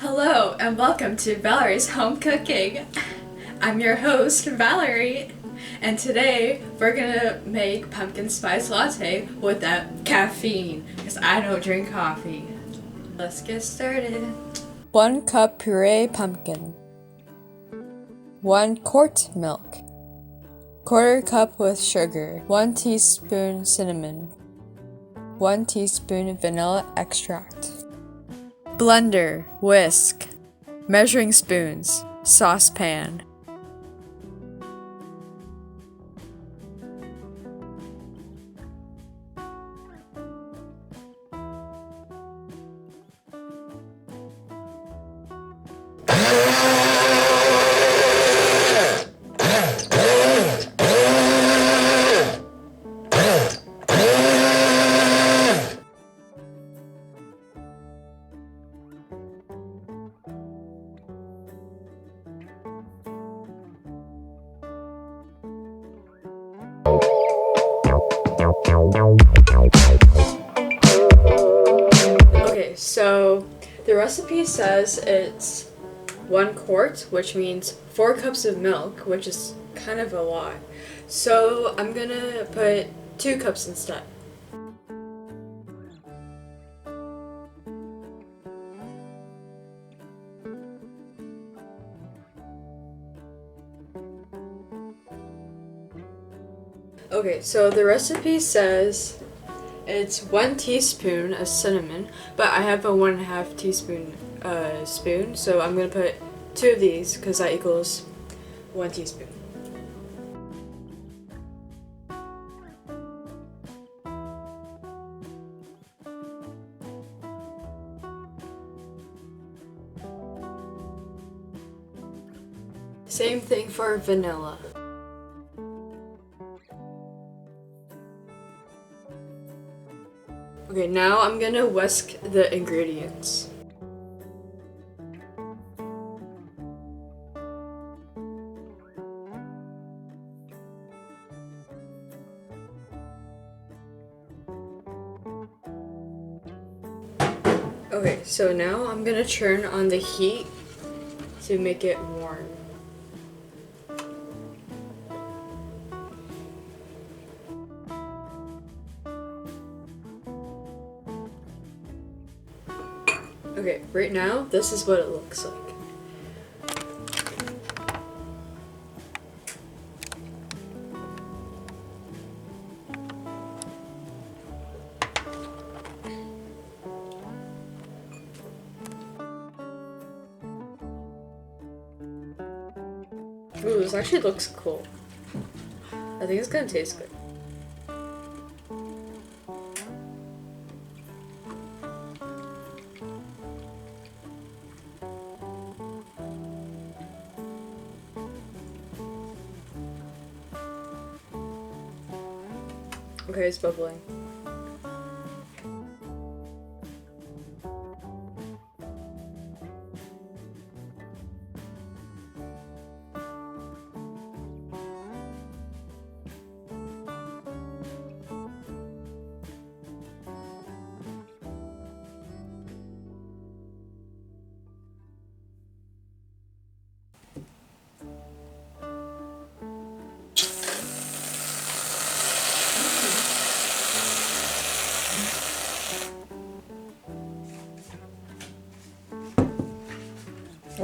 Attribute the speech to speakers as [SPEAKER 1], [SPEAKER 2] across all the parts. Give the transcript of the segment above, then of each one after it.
[SPEAKER 1] Hello and welcome to Valerie's Home Cooking. I'm your host, Valerie, and today we're gonna make pumpkin spice latte without caffeine because I don't drink coffee. Let's get started.
[SPEAKER 2] 1 cup puree pumpkin, 1 quart milk, quarter cup with sugar, 1 teaspoon cinnamon, 1 teaspoon vanilla extract. Blender, whisk, measuring spoons, saucepan.
[SPEAKER 1] Okay, so the recipe says it's 1 quart, which means 4 cups of milk, which is kind of a lot. So I'm gonna put 2 cups instead. Okay, so the recipe says it's 1 teaspoon of cinnamon, but I have a 1.5 teaspoon spoon, so I'm gonna put 2 of these because that equals 1 teaspoon. Same thing for vanilla. Okay, now I'm gonna whisk the ingredients. Okay, so now I'm gonna turn on the heat to make it warm. Okay, right now, this is what it looks like. Ooh, this actually looks cool. I think it's gonna taste good. Okay, it's bubbling.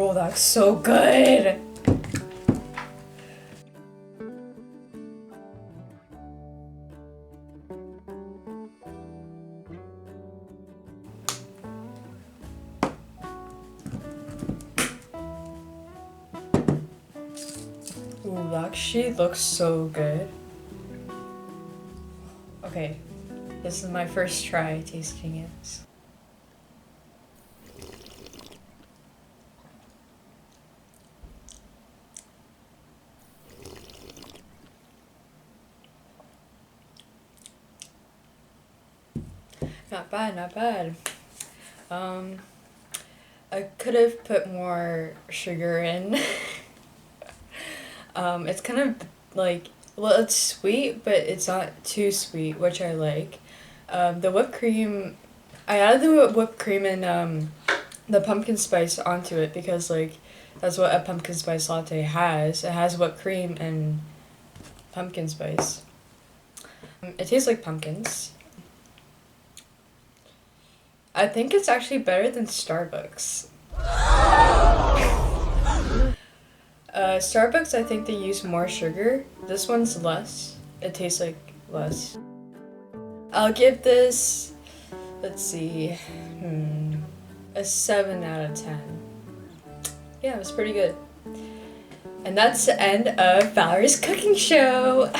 [SPEAKER 1] Oh, that's so good! Ooh, that actually looks so good. Okay, this is my first try tasting it. Not bad, not bad. I could have put more sugar in. It's kind of like, well, it's sweet, but it's not too sweet, which I like. The whipped cream, I added the whipped cream in the pumpkin spice onto it because like that's what a pumpkin spice latte has. It has whipped cream and pumpkin spice. It tastes like pumpkins. I think it's actually better than Starbucks. Starbucks, I think they use more sugar. This one's less. It tastes like less. I'll give this, let's see, a 7 out of 10. Yeah, it was pretty good. And that's the end of Valerie's cooking show.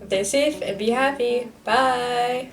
[SPEAKER 1] Stay safe and be happy. Bye.